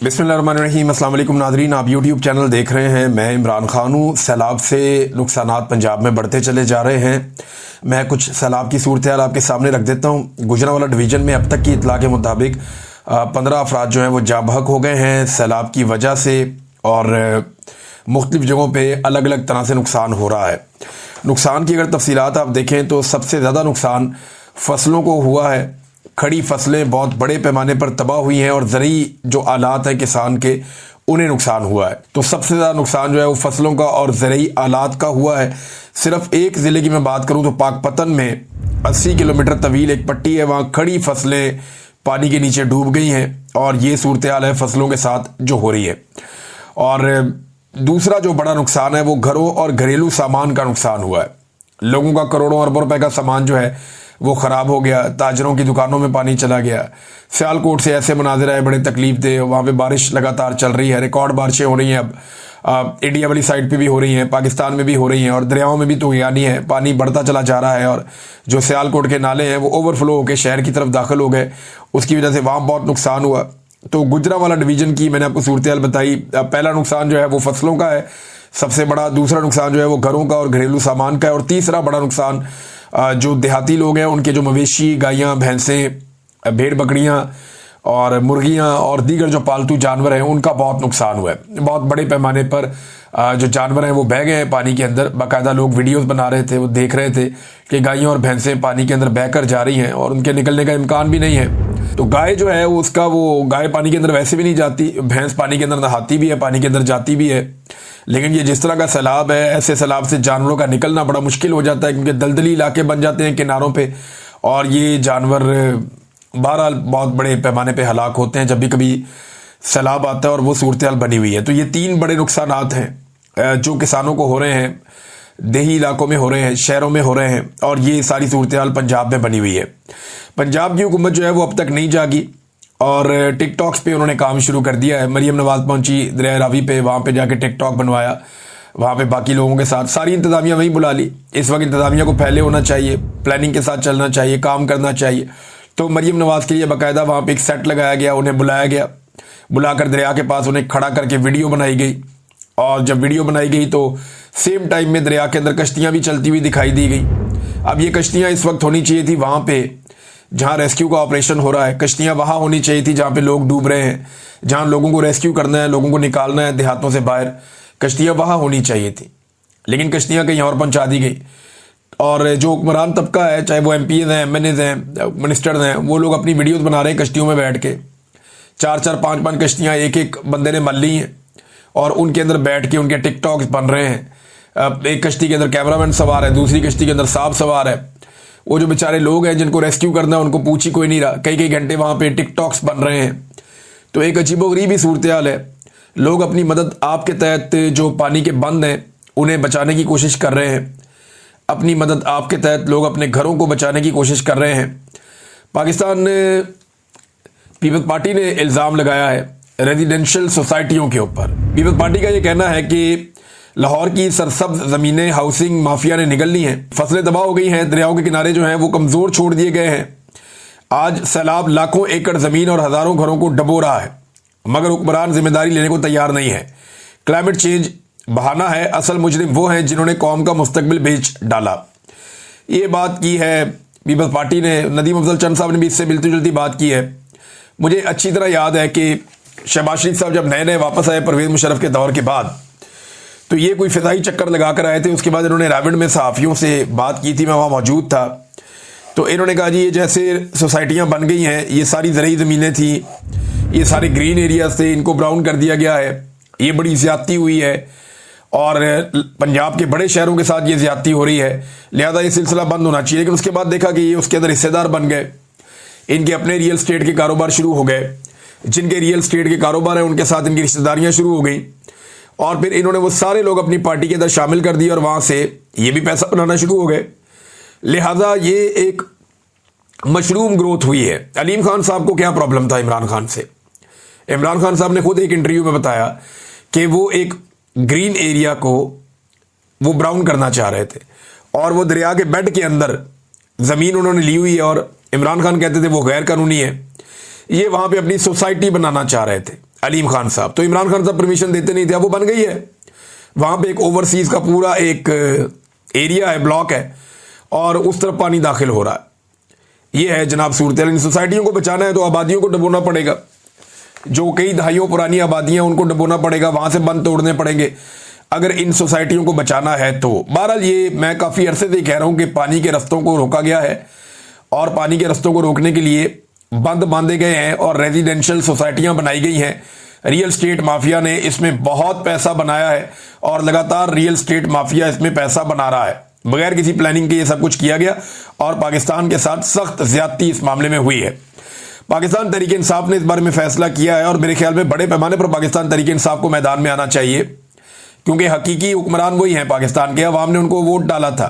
बिस्मिल्लाहिर्रहमानिर्रहीम। अस्सलाम वालेकुम नाज़रीन, आप यूट्यूब चैनल देख रहे हैं। मैं इमरान खान हूँ। सैलाब से नुकसानात पंजाब में बढ़ते चले जा रहे हैं। मैं कुछ सैलाब की सूरत हाल आपके सामने रख देता हूँ। गुजरांवाला डिवीज़न में अब तक की इतला के मुताबिक 15 अफराद जो हैं वो जाँ बहक हो गए हैं सैलाब की वजह से, और मुख्तलिफ जगहों पर अलग अलग तरह से नुकसान हो रहा है। नुकसान की अगर तफसीलात आप देखें तो सबसे ज़्यादा नुकसान फसलों को हुआ है। खड़ी फसलें बहुत बड़े पैमाने पर तबाह हुई हैं और ज़रूरी जो आलात हैं किसान के, उन्हें नुकसान हुआ है। तो सबसे ज़्यादा नुकसान जो है वो फसलों का और ज़रूरी आलात का हुआ है। सिर्फ एक ज़िले की मैं बात करूं तो पाकपतन में 80 किलोमीटर तवील एक पट्टी है, वहाँ खड़ी फसलें पानी के नीचे डूब गई हैं और ये सूरत हाल है फसलों के साथ जो हो रही है। और दूसरा जो बड़ा नुकसान है वो घरों और घरेलू सामान का नुकसान हुआ है। लोगों का करोड़ों अरबों रुपए का सामान जो है वो ख़राब हो गया। ताजरों की दुकानों में पानी चला गया। सियालकोट से ऐसे मनाजिर आए बड़े तकलीफ दे। वहाँ पे बारिश लगातार चल रही है, रिकॉर्ड बारिशें हो रही हैं। अब इंडिया वाली साइड पे भी हो रही हैं, पाकिस्तान में भी हो रही हैं, और दरियाओं में भी तो यानी है पानी बढ़ता चला जा रहा है। और जो सियालकोट के नाले हैं वो ओवरफ्लो होकर शहर की तरफ दाखिल हो गए, उसकी वजह से वहाँ बहुत नुकसान हुआ। तो गुजरांवाला डिवीज़न की मैंने आपको सूरत हाल बताई। पहला नुकसान जो है वो फसलों का है सबसे बड़ा, दूसरा नुकसान जो है वो घरों का और घरेलू सामान का है, और तीसरा बड़ा नुकसान जो देहाती लोग हैं उनके जो मवेशी, गायें, भैंसें, भेड़ बकरियां और मुर्गियां और दीगर जो पालतू जानवर हैं उनका बहुत नुकसान हुआ है। बहुत बड़े पैमाने पर जो जानवर हैं वो बह गए हैं पानी के अंदर। बाकायदा लोग वीडियोस बना रहे थे, वो देख रहे थे कि गायें और भैंसें पानी के अंदर बहकर जा रही हैं और उनके निकलने का इम्कान भी नहीं है। तो गाय जो है वो गाय पानी के अंदर वैसे भी नहीं जाती, भैंस पानी के अंदर नहाती भी है, पानी के अंदर जाती भी है। लेकिन ये जिस तरह का सैलाब है, ऐसे सैलाब से जानवरों का निकलना बड़ा मुश्किल हो जाता है, क्योंकि दलदली इलाके बन जाते हैं किनारों पे, और ये जानवर बहरहाल बहुत बड़े पैमाने पे हलाक होते हैं जब भी कभी सैलाब आता है, और वो सूरत हाल बनी हुई है। तो ये तीन बड़े नुकसानात हैं जो किसानों को हो रहे हैं, देही इलाकों में हो रहे हैं, शहरों में हो रहे हैं, और ये सारी सूरत हाल पंजाब में बनी हुई है। पंजाब की हुकूमत जो है वो अब तक नहीं जागी और टिकटॉक्स पे उन्होंने काम शुरू कर दिया है। मरियम नवाज पहुंची दरिया रावी पे, वहाँ पे जाके टिकटॉक बनवाया, वहाँ पे बाकी लोगों के साथ सारी इंतजामिया वहीं बुला ली। इस वक्त इंतजामिया को पहले होना चाहिए, प्लानिंग के साथ चलना चाहिए, काम करना चाहिए। तो मरियम नवाज के लिए बाकायदा वहाँ पे एक सेट लगाया गया, उन्हें बुलाया गया, बुलाकर दरिया के पास उन्हें खड़ा करके वीडियो बनाई गई। और जब वीडियो बनाई गई तो सेम टाइम में दरिया के अंदर कश्तियाँ भी चलती हुई दिखाई दी गई। अब ये कश्तियाँ इस वक्त होनी चाहिए थी वहाँ पे जहाँ रेस्क्यू का ऑपरेशन हो रहा है, कश्तियाँ वहाँ होनी चाहिए थी जहाँ पे लोग डूब रहे हैं, जहाँ लोगों को रेस्क्यू करना है, लोगों को निकालना है देहातों से बाहर, कश्तियाँ वहाँ होनी चाहिए थी। लेकिन कश्तियाँ कहीं और पहुँचा दी गई। और जो हुक्मरान तबका है, चाहे वो MPs हैं, MNAs हैं, मिनिस्टर्स हैं, वो लोग अपनी वीडियोज़ बना रहे हैं कश्तियों में बैठ के। 4-4, 5-5 कश्तियाँ एक एक बंदे ने मल ली हैं और उनके अंदर बैठ के उनके टिकटॉक्स बन रहे हैं। एक कश्ती के अंदर कैमरामैन सवार है, दूसरी कश्ती के अंदर सांप सवार है। वो जो बेचारे लोग हैं जिनको रेस्क्यू करना है उनको पूछ ही कोई नहीं रहा, कई कई घंटे वहाँ पे टिकटॉक्स बन रहे हैं। तो एक अजीबोगरीब ही सूरत हाल है। लोग अपनी मदद आपके तहत जो पानी के बंद हैं उन्हें बचाने की कोशिश कर रहे हैं, अपनी मदद आपके तहत लोग अपने घरों को बचाने की कोशिश कर रहे हैं। पाकिस्तान पीपल्स पार्टी ने इल्ज़ाम लगाया है रेजिडेंशियल सोसाइटियों के ऊपर। पीपल्स पार्टी का ये कहना है कि लाहौर की सरसब्ज ज़मीनें हाउसिंग माफिया ने निगल ली हैं, फसलें तबाह हो गई हैं, दरियाओं के किनारे जो हैं वो कमज़ोर छोड़ दिए गए हैं। आज सैलाब लाखों एकड़ ज़मीन और हज़ारों घरों को डबो रहा है, मगर हुक्मरान जिम्मेदारी लेने को तैयार नहीं है। क्लाइमेट चेंज बहाना है, असल मुजरिम वो हैं जिन्होंने कौम का मुस्तकबिल बेच डाला। ये बात की है पीपल्स पार्टी ने। नदीम अफजल चंद साहब ने भी इससे मिलती जुलती बात की है। मुझे अच्छी तरह याद है कि शहबाज शरीफ साहब जब नए नए वापस आए परवेज़ मुशर्रफ के दौर के बाद, तो ये कोई फिदाई चक्कर लगा कर आए थे। उसके बाद इन्होंने रावण में सहाफ़ियों से बात की थी, मैं वहाँ मौजूद था। तो इन्होंने कहा जी ये जैसे सोसाइटियाँ बन गई हैं, ये सारी ज़रूरी ज़मीनें थी, ये सारे ग्रीन एरियाज थे, इनको ब्राउन कर दिया गया है, ये बड़ी ज़्यादती हुई है और पंजाब के बड़े शहरों के साथ ये ज़्यादती हो रही है, लिहाजा ये सिलसिला बंद होना चाहिए। लेकिन उसके बाद देखा कि ये उसके अंदर हिस्सेदार बन गए, इनके अपने रियल स्टेट के कारोबार शुरू हो गए, जिनके रियल स्टेट के कारोबार हैं उनके साथ इनकी रिश्तेदारियाँ शुरू हो गई, और फिर इन्होंने वो सारे लोग अपनी पार्टी के अंदर शामिल कर दिए और वहाँ से ये भी पैसा बनाना शुरू हो गए। लिहाजा ये एक मशरूम ग्रोथ हुई है। अलीम खान साहब को क्या प्रॉब्लम था इमरान खान से? इमरान खान साहब ने खुद एक इंटरव्यू में बताया कि वो एक ग्रीन एरिया को वो ब्राउन करना चाह रहे थे, और वो दरिया के बेड के अंदर ज़मीन उन्होंने ली हुई है, और इमरान खान कहते थे वो गैर कानूनी है। ये वहाँ पे अपनी सोसाइटी बनाना चाह रहे थे। अलीम खान साहब। तो इमरान खान साहब परमिशन देते नहीं थे, अब वो बन गई है। वहां पे एक ओवरसीज का पूरा एक एरिया है, ब्लॉक है, और उस तरफ पानी दाखिल हो रहा है। ये है जनाब सूरत। इन सोसाइटियों को बचाना है तो आबादियों को डबोना पड़ेगा। जो कई दहाइयों पुरानी आबादियां, उनको डबोना पड़ेगा, वहां से बंद तोड़ने पड़ेंगे अगर इन सोसाइटियों को बचाना है तो। बहरहाल ये मैं काफ़ी अरसे से कह रहा हूं कि पानी के रस्तों को रोका गया है, और पानी के रस्तों को रोकने के लिए बंद बांधे गए हैं और रेजिडेंशियल सोसाइटियां बनाई गई हैं। रियल स्टेट माफिया ने इसमें बहुत पैसा बनाया है और लगातार रियल स्टेट माफिया इसमें पैसा बना रहा है। बगैर किसी प्लानिंग के ये सब कुछ किया गया और पाकिस्तान के साथ सख्त ज्यादती इस मामले में हुई है। पाकिस्तान तहरीक इंसाफ ने इस बारे में फैसला किया है और मेरे ख्याल में बड़े पैमाने पर पाकिस्तान तहरीक इंसाफ को मैदान में आना चाहिए, क्योंकि हकीकी हुक्मरान वही हैं पाकिस्तान के। अवाम ने उनको वोट डाला था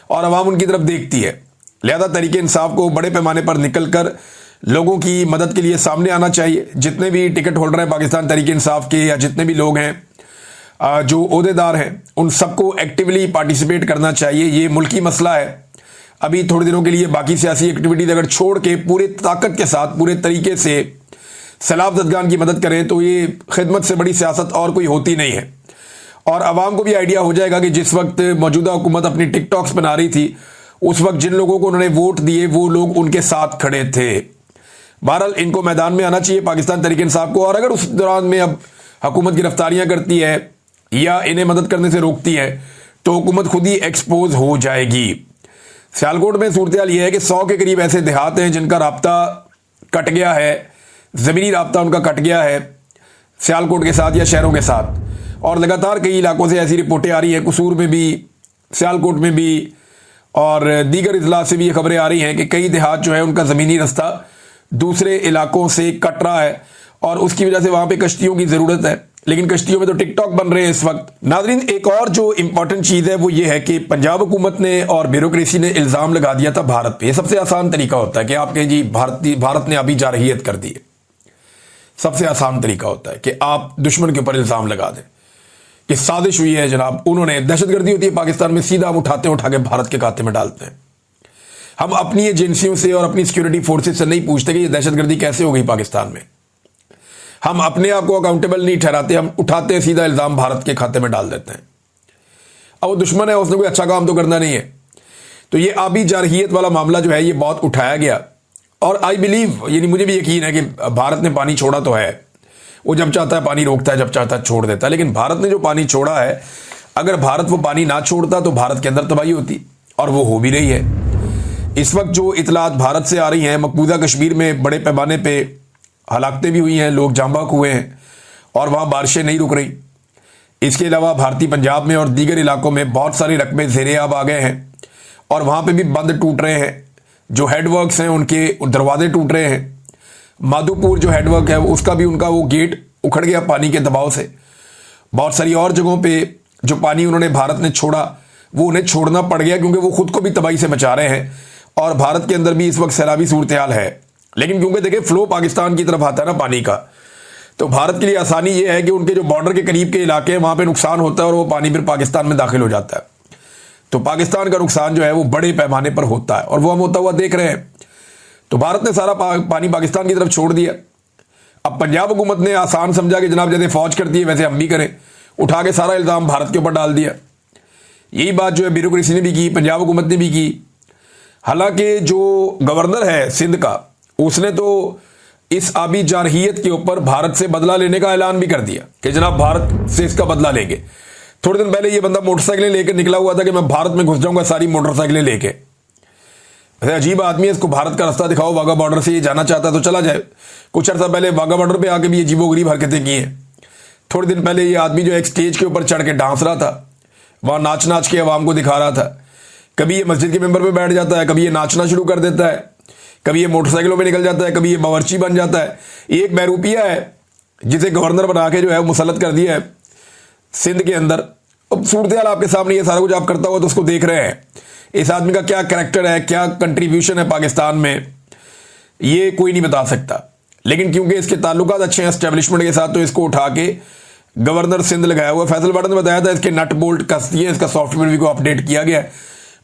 और अवाम उनकी तरफ देखती है। लिहाजा तहरीक इंसाफ को बड़े पैमाने पर निकल कर लोगों की मदद के लिए सामने आना चाहिए। जितने भी टिकट होल्डर हैं पाकिस्तान तहरीक इंसाफ के, या जितने भी लोग हैं जो ओहदेदार हैं, उन सबको एक्टिवली पार्टिसिपेट करना चाहिए। ये मुल्की मसला है। अभी थोड़े दिनों के लिए बाकी सियासी एक्टिविटीज अगर छोड़ के पूरे ताकत के साथ, पूरे तरीके से सैलाब ज़दगान की मदद करें तो ये खिदमत से बड़ी सियासत और कोई होती नहीं है। और आवाम को भी आइडिया हो जाएगा कि जिस वक्त मौजूदा हुकूमत अपनी टिकटॉक्स बना रही थी, उस वक्त जिन लोगों को उन्होंने वोट दिए वो लोग उनके साथ खड़े थे। बहरहाल इनको मैदान में आना चाहिए पाकिस्तान तहरीक इंसाफ को। और अगर उस दौरान में अब हुकूमत गिरफ्तारियां करती है या इन्हें मदद करने से रोकती है तो हुकूमत खुद ही एक्सपोज हो जाएगी। सियालकोट में सूरत हाल यह है कि 100 के करीब ऐसे देहात हैं जिनका राब्ता कट गया है, ज़मीनी राब्ता उनका कट गया है सियालकोट के साथ या शहरों के साथ। और लगातार कई इलाकों से ऐसी रिपोर्टें आ रही हैं, कसूर में भी, सियालकोट में भी और दीगर इजला से भी ये खबरें आ रही हैं कि कई देहात जो है उनका ज़मीनी रास्ता दूसरे इलाकों से कट रहा है और उसकी वजह से वहां पे कश्तियों की ज़रूरत है। लेकिन कश्तियों में तो टिकटॉक बन रहे हैं इस वक्त। नाज़रीन, एक और जो इंपॉर्टेंट चीज़ है वो ये है कि पंजाब हुकूमत ने और ब्यूरोक्रेसी ने इल्ज़ाम लगा दिया था भारत पे। ये सबसे आसान तरीका होता है कि आप कहें जी भारत ने अभी जारहियत कर दी है। सबसे आसान तरीका होता है कि आप दुश्मन के ऊपर इल्ज़ाम लगा दें कि साजिश हुई है जनाब, उन्होंने दहशतगर्दी होती है पाकिस्तान में, सीधा हम उठा के भारत के खाते में डालते हैं। हम अपनी एजेंसियों से और अपनी सिक्योरिटी फोर्सेस से नहीं पूछते कि ये दहशतगर्दी कैसे हो गई पाकिस्तान में। हम अपने आप को अकाउंटेबल नहीं ठहराते, हम उठाते हैं सीधा इल्जाम भारत के खाते में डाल देते हैं। अब वो दुश्मन है, उसने कोई अच्छा काम तो करना नहीं है। तो ये आबी जारहियत वाला मामला जो है ये बहुत उठाया गया और आई बिलीव, यानी मुझे भी यकीन है कि भारत ने पानी छोड़ा तो है। वो जब चाहता है पानी रोकता है, जब चाहता है छोड़ देता है। लेकिन भारत ने जो पानी छोड़ा है, अगर भारत वो पानी ना छोड़ता तो भारत के अंदर तबाही होती, और वो हो भी रही है। इस वक्त जो इतलात भारत से आ रही हैं, मकबूजा कश्मीर में बड़े पैमाने पे हलाकतें भी हुई हैं, लोग जांबाक हुए हैं और वहाँ बारिशें नहीं रुक रही। इसके अलावा भारतीय पंजाब में और दीगर इलाकों में बहुत सारे रकबे ज़ेरे आब आ गए हैं और वहाँ पे भी बंद टूट रहे हैं। जो हेडवर्क्स हैं उनके दरवाजे टूट रहे हैं। माधोपुर जो हेडवर्क है उसका भी उनका वो गेट उखड़ गया पानी के दबाव से। बहुत सारी और जगहों पे जो पानी उन्होंने भारत ने छोड़ा वो उन्हें छोड़ना पड़ गया, क्योंकि वो खुद को भी तबाही से बचा रहे हैं और भारत के अंदर भी इस वक्त सैलाबी सूरत हाल है। लेकिन क्योंकि देखिए फ्लो पाकिस्तान की तरफ आता है ना पानी का, तो भारत के लिए आसानी ये है कि उनके जो बॉर्डर के करीब के इलाके हैं वहाँ पर नुकसान होता है और वो पानी फिर पाकिस्तान में दाखिल हो जाता है। तो पाकिस्तान का नुकसान जो है वो बड़े पैमाने पर होता है और वो हम होता हुआ देख रहे हैं। तो भारत ने सारा पानी पाकिस्तान की तरफ छोड़ दिया। अब पंजाब हुकूमत ने आसान समझा कि जनाब जैसे फौज करती है वैसे हम भी करें, उठा के सारा इल्ज़ाम भारत के ऊपर डाल दिया। यही बात जो है ब्यूरोक्रेसी ने भी की, पंजाब हुकूमत ने भी की। हालांकि जो गवर्नर है सिंध का, उसने तो इस आबी जारहियत के ऊपर भारत से बदला लेने का ऐलान भी कर दिया कि जनाब भारत से इसका बदला लेंगे। थोड़े दिन पहले ये बंदा मोटरसाइकिलें लेकर निकला हुआ था कि मैं भारत में घुस जाऊंगा सारी मोटरसाइकिलें लेके। वैसे अजीब आदमी है, इसको भारत का रास्ता दिखाओ, वाघा बॉर्डर से ये जाना चाहता है तो चला जाए। कुछ अर्सा पहले वाघा बॉर्डर पे आके भी ये अजीबोगरीब हरकतें की हैं। थोड़े दिन पहले ये आदमी जो एक स्टेज के ऊपर चढ़ के डांस रहा था, वहां नाच नाच के अवाम को दिखा रहा था। कभी ये मस्जिद के मेंबर पे बैठ जाता है, कभी ये नाचना शुरू कर देता है, कभी ये मोटरसाइकिलों पे निकल जाता है, कभी ये बावर्ची बन जाता है। एक बहरूपिया है जिसे गवर्नर बना के जो है मुसल्लत कर दिया है सिंध के अंदर। अब सूरत हाल आपके सामने, ये सारा कुछ आप करता हुआ तो उसको देख रहे हैं। इस आदमी का क्या कैरेक्टर है, क्या कंट्रीब्यूशन है पाकिस्तान में, ये कोई नहीं बता सकता। लेकिन क्योंकि इसके ताल्लुकात अच्छे हैं एस्टेब्लिशमेंट के साथ, तो इसको उठा के गवर्नर सिंध लगाया हुआ। फैसल बटन ने बताया था इसके नट बोल्ट कस दिए, इसका सॉफ्टवेयर भी को अपडेट किया गया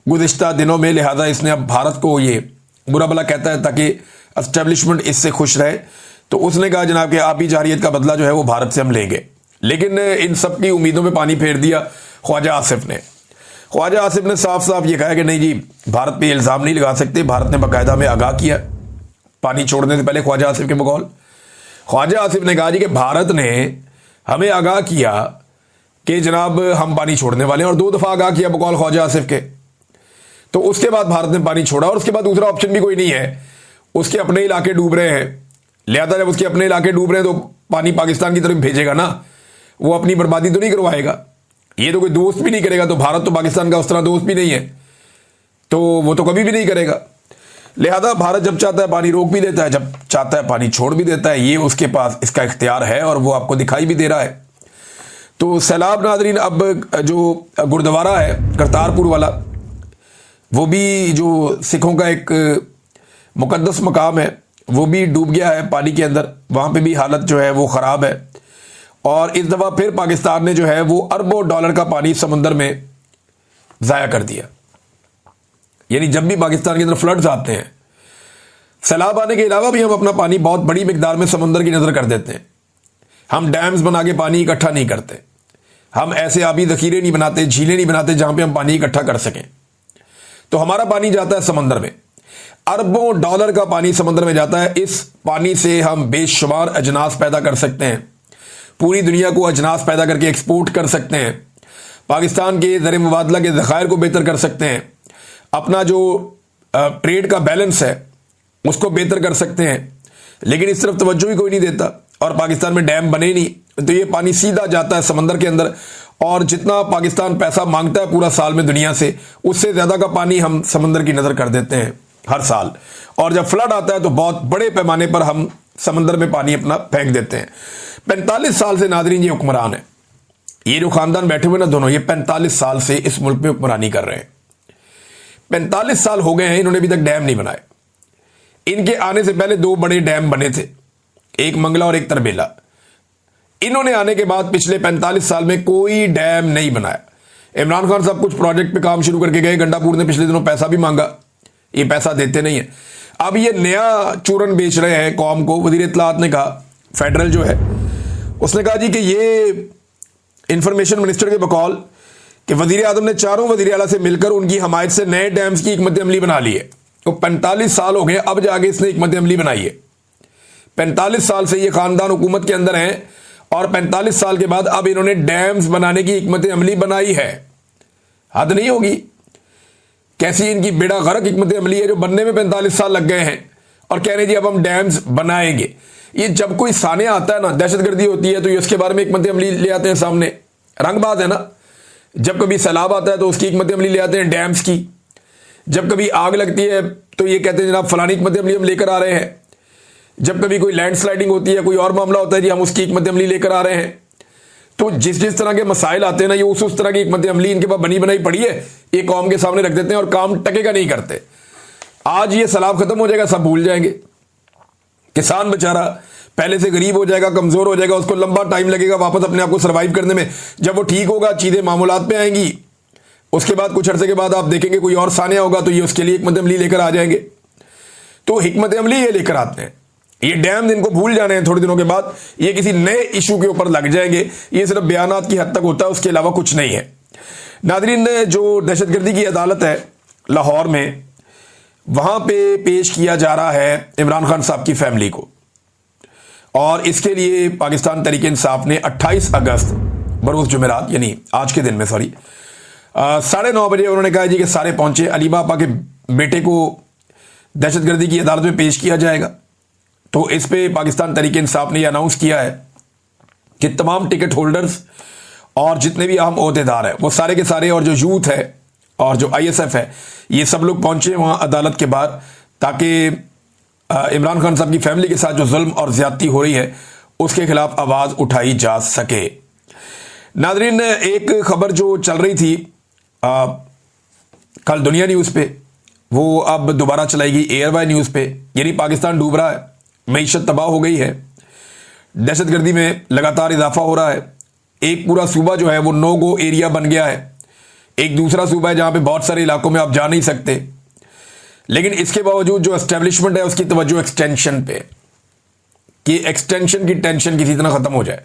गुज़िश्ता दिनों में। लिहाजा इसने अब भारत को ये बुरा भला कहता है ताकि एस्टेब्लिशमेंट इससे खुश रहे। तो उसने कहा जनाब कि आप ही जारियत का बदला जो है वो भारत से हम लेंगे। लेकिन इन सब की उम्मीदों में पानी फेर दिया ख्वाजा आसिफ ने। ख्वाजा आसिफ ने साफ साफ ये कहा कि नहीं जी, भारत पे इल्ज़ाम नहीं लगा सकते। भारत ने बाकायदा में आगाह किया पानी छोड़ने से पहले ख्वाजा आसिफ के बकौल। ख्वाजा आसिफ ने कहा जी कि भारत ने हमें आगाह किया कि जनाब हम पानी छोड़ने वाले हैं, और 2 दफ़ा आगाह किया बकौल ख्वाजा आसिफ के। तो उसके बाद भारत ने पानी छोड़ा, और उसके बाद दूसरा ऑप्शन भी कोई नहीं है। उसके अपने इलाके डूब रहे हैं, लिहाजा जब उसके अपने इलाके डूब रहे हैं तो पानी पाकिस्तान की तरफ भेजेगा ना, वो अपनी बर्बादी तो नहीं करवाएगा। ये तो कोई दोस्त भी नहीं करेगा, तो भारत तो पाकिस्तान का उस तरह दोस्त भी नहीं है, तो वो तो कभी भी नहीं करेगा। लिहाजा भारत जब चाहता है पानी रोक भी देता है, जब चाहता है पानी छोड़ भी देता है। ये उसके पास इसका इख्तियार है और वो आपको दिखाई भी दे रहा है। तो सैलाब नादरीन, अब जो गुरुद्वारा है करतारपुर वाला, वो भी जो सिखों का एक मुकद्दस मकाम है, वो भी डूब गया है पानी के अंदर। वहाँ पे भी हालत जो है वो ख़राब है। और इस दफ़ा फिर पाकिस्तान ने जो है वो अरबों डॉलर का पानी समुंदर में ज़ाया कर दिया। यानी जब भी पाकिस्तान के अंदर फ्लड्स आते हैं, सैलाब आने के अलावा भी हम अपना पानी बहुत बड़ी मिकदार में समुंदर की नज़र कर देते हैं। हम डैम्स बना के पानी इकट्ठा नहीं करते, हम ऐसे आबी ज़ख़ीरे नहीं बनाते, झीलें नहीं बनाते जहाँ पे हम पानी इकट्ठा कर सकें। तो हमारा पानी जाता है समंदर में, अरबों डॉलर का पानी समंदर में जाता है। इस पानी से हम बेशुमार अजनास पैदा कर सकते हैं, पूरी दुनिया को अजनास पैदा करके एक्सपोर्ट कर सकते हैं, पाकिस्तान के ज़र मुबादला के ज़खायर को बेहतर कर सकते हैं, अपना जो ट्रेड का बैलेंस है उसको बेहतर कर सकते हैं। लेकिन इस तरफ तवज्जो ही कोई नहीं देता, और पाकिस्तान में डैम बने नहीं, तो ये पानी सीधा जाता है समंदर के अंदर। और जितना पाकिस्तान पैसा मांगता है पूरा साल में दुनिया से, उससे ज़्यादा का पानी हम समंदर की नज़र कर देते हैं हर साल। और जब फ्लड आता है तो बहुत बड़े पैमाने पर हम समंदर में पानी अपना फेंक देते हैं। 45 साल से नादरीन ये हुक्मरान है, ये जो खानदान बैठे हुए ना दोनों, ये 45 साल से इस मुल्क में हुक्मरानी कर रहे हैं। 45 साल हो गए हैं, इन्होंने अभी तक डैम नहीं बनाए। इनके आने से पहले 2 बड़े डैम बने थे, एक मंगला और एक तरबेला। इन्होंने आने के बाद पिछले 45 साल में कोई डैम नहीं बनाया। इमरान खान साहब कुछ प्रोजेक्ट पे काम शुरू करके गए, गंडापुर ने पिछले दिनों पैसा भी मांगा, ये पैसा देते नहीं है। अब ये नया चूरन बेच रहे हैं कौम को। वजीर इत्तलात ने कहा, फेडरल जो है, उसने कहा जी कि ये इंफॉर्मेशन मिनिस्टर के बकौल कि वजीर आजम ने चारों वजीर आला से मिलकर उनकी हमायत से नए डैम्स की हिकमत अमली बना ली है। तो 45 साल हो गए, अब जाके इसने हिकमत अमली बनाई है। 45 साल से ये खानदान हुकूमत के अंदर है, और 45 साल के बाद अब इन्होंने डैम्स बनाने की हिकमत अमली बनाई है। हद नहीं होगी? कैसी इनकी बेड़ा गर्क हिकमत अमली है जो बनने में 45 साल लग गए हैं, और कह रहे जी अब हम डैम्स बनाएंगे। ये जब कोई सानिया आता है ना, दहशतगर्दी होती है, तो ये उसके बारे में हिकमत अमली ले आते हैं सामने। रंगबाज है ना, जब कभी सैलाब आता है तो उसकी हिकमत अमली ले आते हैं डैम्स की। जब कभी आग लगती है तो ये कहते हैं जनाब फलानी हिकमत अमली हम लेकर आ रहे हैं। जब कभी कोई लैंडस्लाइडिंग होती है, कोई और मामला होता है जी हम उसकी हिकमत अमली लेकर आ रहे हैं। तो जिस जिस तरह के मसाइल आते हैं ना, ये उस तरह की हिकमत अमली इनके पास बनी बनाई पड़ी है, ये कौम के सामने रख देते हैं और काम टकेगा नहीं करते। आज ये सैलाब खत्म हो जाएगा, सब भूल जाएंगे। किसान बेचारा पहले से गरीब हो जाएगा, कमजोर हो जाएगा, उसको लंबा टाइम लगेगा वापस अपने आप को सर्वाइव करने में। जब वो ठीक होगा, चीजें मामूलात पे आएंगी, उसके बाद कुछ अरसे के बाद आप देखेंगे कोई और सानिया होगा तो ये उसके लिए हिकमत अमली लेकर आ जाएंगे। तो हिकमत अमली ये लेकर आते हैं। ये डैम इनको भूल जाने हैं थोड़े दिनों के बाद, ये किसी नए इशू के ऊपर लग जाएंगे। ये सिर्फ बयानात की हद तक होता है, उसके अलावा कुछ नहीं है। नादरीन, जो दहशतगर्दी की अदालत है लाहौर में, वहां पे पेश किया जा रहा है इमरान खान साहब की फैमिली को, और इसके लिए पाकिस्तान तहरीक इंसाफ ने 28 अगस्त बरोज़ जुमेरात, यानी आज के दिन में 9:30 बजे उन्होंने कहा जी कि सारे पहुंचे, अली बापा के बेटे को दहशतगर्दी की अदालत में पेश किया जाएगा। तो इस पे पाकिस्तान तहरीक इंसाफ ने यह अनाउंस किया है कि तमाम टिकट होल्डर्स और जितने भी अहम ओहदेदार हैं वो सारे के सारे, और जो यूथ है और जो ISF है, ये सब लोग पहुंचे वहां अदालत के बाद, ताकि इमरान खान साहब की फैमिली के साथ जो जुल्म और ज्यादती हो रही है उसके खिलाफ आवाज उठाई जा सके। नादरीन, एक खबर जो चल रही थी कल दुनिया न्यूज पे, वो अब दोबारा चलाएगी एयरवाई न्यूज पे। यानी पाकिस्तान डूब रहा है, मईशत तबाह हो गई है, दहशतगर्दी में लगातार इजाफा हो रहा है। एक पूरा सूबा जो है वो नो गो एरिया बन गया है। एक दूसरा सूबा है जहां पे बहुत सारे इलाकों में आप जा नहीं सकते, लेकिन इसके बावजूद जो एस्टेब्लिशमेंट है उसकी तवज्जो एक्सटेंशन पे। कि एक्सटेंशन की टेंशन किसी तरह खत्म हो जाए।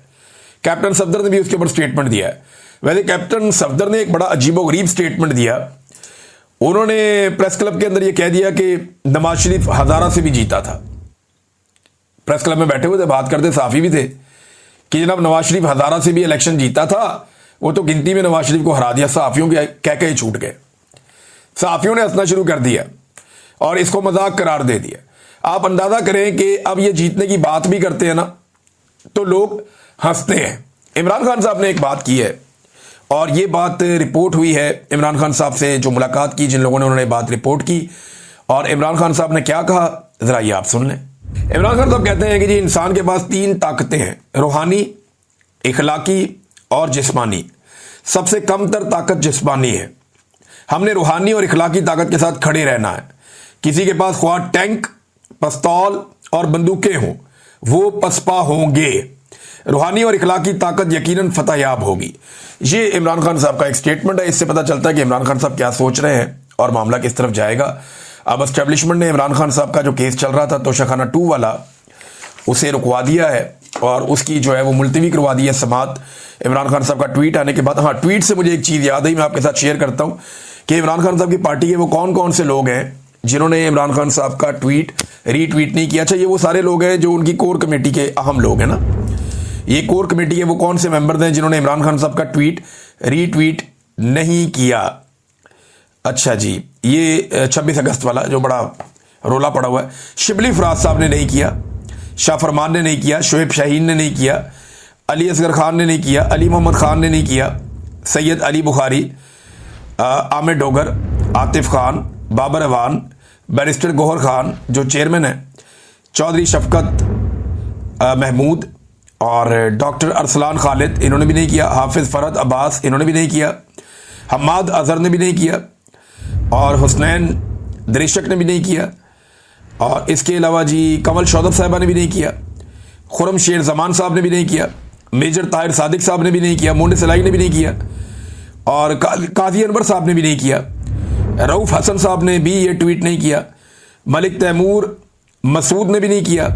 कैप्टन सफदर ने भी उसके ऊपर स्टेटमेंट दिया है। वैसे कैप्टन सफदर ने एक बड़ा अजीबोगरीब स्टेटमेंट दिया। उन्होंने प्रेस क्लब के अंदर यह कह दिया कि नवाज शरीफ हजारा से भी जीता था। प्रेस क्लब में बैठे हुए थे, बात करते साफी भी थे कि जनाब नवाज शरीफ हजारा से भी इलेक्शन जीता था, वो तो गिनती में नवाज शरीफ को हरा दिया। सहाफियों के कह के छूट गए, सहाफियों ने हंसना शुरू कर दिया और इसको मजाक करार दे दिया। आप अंदाजा करें कि अब ये जीतने की बात भी करते हैं ना तो लोग हंसते हैं। इमरान खान साहब ने एक बात की है और ये बात रिपोर्ट हुई है इमरान खान साहब से जो मुलाकात की, जिन लोगों ने उन्होंने बात रिपोर्ट की। और इमरान खान साहब ने क्या कहा जरा ये आप सुन लें। इमरान खान साहब कहते हैं कि जी इंसान के पास 3 ताकतें हैं, रूहानी, इखलाकी और जिस्मानी। सबसे कमतर ताकत जिस्मानी है। हमने रूहानी और इखलाकी ताकत के साथ खड़े रहना है। किसी के पास ख्वाह टैंक, पिस्तौल और बंदूकें हों, वो पसपा होंगे। रूहानी और इखलाकी ताकत यकीनन फतहयाब होगी। ये इमरान खान साहब का एक स्टेटमेंट है। इससे पता चलता है कि इमरान खान साहब क्या सोच रहे हैं और मामला किस तरफ जाएगा। अब एस्टेब्लिशमेंट ने इमरान खान साहब का जो केस चल रहा था तोशाखाना 2 वाला, उसे रुकवा दिया है और उसकी जो है वो मुलतवी करवा दी है समात। इमरान खान साहब का ट्वीट आने के बाद, हाँ ट्वीट से मुझे एक चीज़ याद आई, मैं आपके साथ शेयर करता हूँ कि इमरान खान साहब की पार्टी के वो कौन कौन से लोग हैं जिन्होंने इमरान खान साहब का ट्वीट रीट्वीट नहीं किया। अच्छा, ये वो सारे लोग हैं जो उनकी कोर कमेटी के अहम लोग हैं ना। ये कोर कमेटी के वो कौन से मेंबर हैं जिन्होंने इमरान खान साहब का ट्वीट रीट्वीट नहीं किया। अच्छा जी, ये 26 अगस्त वाला जो बड़ा रोला पड़ा हुआ है, शिबली फराज साहब ने नहीं किया, शाह फरमान ने नहीं किया, शोएब शाहीन ने नहीं किया, अली असगर खान ने नहीं किया, अली मोहम्मद खान ने नहीं किया, सैयद अली बुखारी, आमिर डोगर, आतिफ खान, बाबर अवान, बैरिस्टर गौहर खान जो चेयरमैन है, चौधरी शफकत महमूद और डॉक्टर अरसलान खालिद, इन्होंने भी नहीं किया, हाफिज फरहद अब्बास इन्होंने भी नहीं किया, हम्माद अजहर ने भी नहीं किया और हुसनैन दरिशक ने भी नहीं किया। और इसके अलावा जी कमल शौदत साहिबा ने भी नहीं किया, खुरम शेर जमान साहब ने भी नहीं किया, मेजर ताहिर सादिक साहब ने भी नहीं किया, मोंडे सलाई ने भी नहीं किया और काजी अनवर साहब ने भी नहीं किया, रऊफ हसन साहब ने भी ये ट्वीट नहीं किया, मलिक तैमूर मसूद ने भी नहीं किया,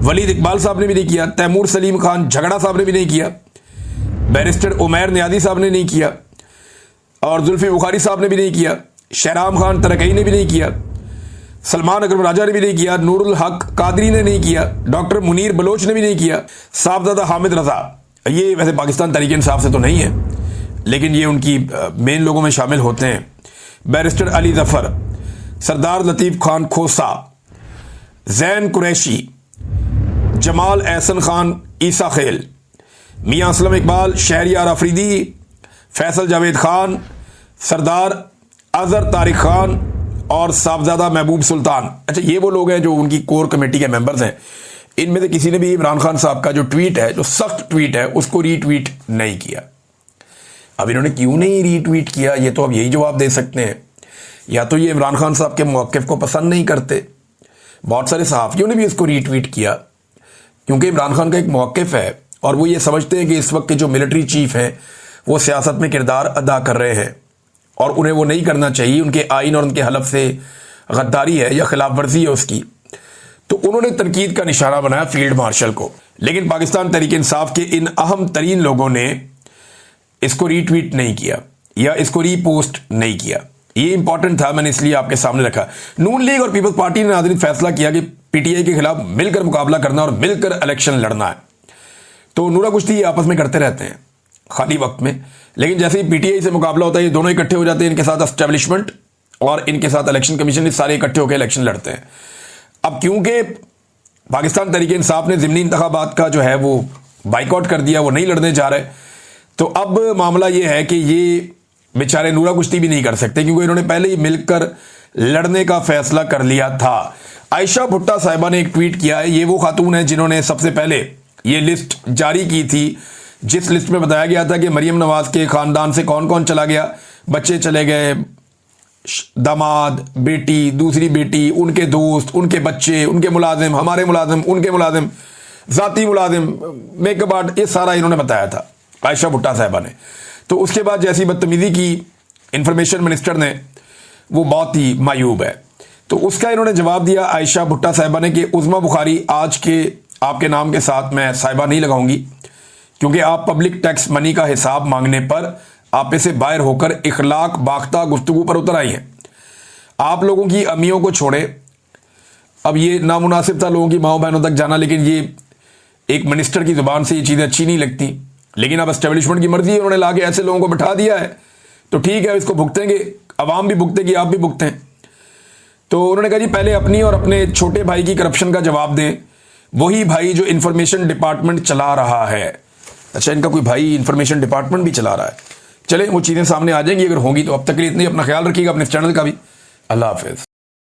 वलीद इकबाल साहब ने भी नहीं किया, तैमूर सलीम खान झगड़ा साहब ने भी नहीं किया, बैरिस्टर उमैर नियादी साहब ने नहीं किया और जुल्फी बुखारी साहब ने भी नहीं किया, शहराम खान तरकई ने भी नहीं किया, सलमान अकरम राजा ने भी नहीं किया, नूरुल हक कादरी ने नहीं किया, डॉक्टर मुनीर बलोच ने भी नहीं किया, साहबजादा हामिद रजा, ये वैसे पाकिस्तान तहरीक इंसाफ से तो नहीं है लेकिन ये उनकी मेन लोगों में शामिल होते हैं, बैरिस्टर अली जफर, सरदार लतीफ़ खान खोसा, जैन कुरैशी, जमाल एहसन खान ईसा खेल, मियाँ असलम इकबाल, शहरियार अफरीदी, फैसल जावेद खान, सरदार अजहर तारिक खान और साहबजादा महबूब सुल्तान। अच्छा, ये वो लोग हैं जो उनकी कोर कमेटी के मेंबर्स हैं। इनमें से किसी ने भी इमरान खान साहब का जो ट्वीट है, जो सख्त ट्वीट है, उसको रीट्वीट नहीं किया। अब इन्होंने क्यों नहीं रीट्वीट किया, ये तो अब यही जवाब दे सकते हैं। या तो ये इमरान खान साहब के मौक़िफ़ को पसंद नहीं करते। बहुत सारे सहाफ़ियों ने भी इसको रीट्वीट किया क्योंकि इमरान खान का एक मौक़िफ़ है और वो ये समझते हैं कि इस वक्त के जो मिलिट्री चीफ हैं वो सियासत में किरदार अदा कर रहे हैं और उन्हें वो नहीं करना चाहिए। उनके आइन और उनके हलफ से गद्दारी है या खिलाफ वर्जी है उसकी। तो उन्होंने तनकीद का निशाना बनाया फील्ड मार्शल को। लेकिन पाकिस्तान तहरीक इंसाफ के इन अहम तरीन लोगों ने इसको रीट्वीट नहीं किया या इसको रीपोस्ट नहीं किया। ये इंपॉर्टेंट था, मैंने इसलिए आपके सामने रखा। नून लीग और पीपल्स पार्टी ने नाज़रीन फैसला किया कि पीटीआई के खिलाफ मिलकर मुकाबला करना और मिलकर इलेक्शन लड़ना है। तो नूरा कुश्ती ये आपस में करते रहते हैं खाली वक्त में, लेकिन जैसे ही पीटीआई से मुकाबला होता है ये दोनों इकट्ठे हो जाते हैं। इनके साथ एस्टेब्लिशमेंट और इनके साथ इलेक्शन कमीशन, सारे इकट्ठे होकर इलेक्शन लड़ते हैं। अब क्योंकि पाकिस्तान तहरीक इंसाफ ने ज़िमनी इंतखाबात का जो है वो बाइकआउट कर दिया, वो नहीं लड़ने जा रहे, तो अब मामला ये है कि ये बेचारे नूरा कुश्ती भी नहीं कर सकते क्योंकि इन्होंने पहले ही मिलकर लड़ने का फैसला कर लिया था। आयशा भुट्टा साहिबा ने एक ट्वीट किया है। ये वो खातून है जिन्होंने सबसे पहले ये लिस्ट जारी की थी, जिस लिस्ट में बताया गया था कि मरियम नवाज के खानदान से कौन कौन चला गया, बच्चे चले गए, दामाद, बेटी, दूसरी बेटी, उनके दोस्त, उनके बच्चे, उनके मुलाजिम, हमारे मुलाजिम, उनके मुलाजिम, जाती मुलाजिम, मेकअप आर्ट, ये सारा इन्होंने बताया था आयशा भुट्टा साहिबा ने। तो उसके बाद जैसी बदतमीजी की इंफॉर्मेशन मिनिस्टर ने, वो बहुत ही मायूब है। तो उसका इन्होंने जवाब दिया आयशा भुट्टा साहिबा ने कि उज़मा बुखारी आज के आपके नाम के साथ मैं साहिबा नहीं लगाऊंगी, क्योंकि आप पब्लिक टैक्स मनी का हिसाब मांगने पर आप में से बाहर होकर इखलाक बाख्ता गुफ्तगू पर उतर आई हैं। आप लोगों की अम्मियों को छोड़े, अब ये नामुनासिब था लोगों की माओ बहनों तक जाना, लेकिन ये एक मिनिस्टर की जुबान से ये चीज़ें अच्छी नहीं लगती। लेकिन अब एस्टेब्लिशमेंट की मर्जी है, उन्होंने ला के ऐसे लोगों को बिठा दिया है तो ठीक है, इसको भुगतेंगे, अवाम भी भुगतेगी, आप भी भुगतें। तो उन्होंने कहा जी पहले अपनी और अपने छोटे भाई की करप्शन का जवाब दें, वही भाई जो इंफॉर्मेशन डिपार्टमेंट चला रहा है। अच्छा, इनका कोई भाई इंफॉर्मेशन डिपार्टमेंट भी चला रहा है। चले, वो चीज़ें सामने आ जाएंगी अगर होंगी तो। अब तक के लिए इतनी, अपना ख्याल रखिएगा, अपने चैनल का भी। अल्लाह हाफिज़।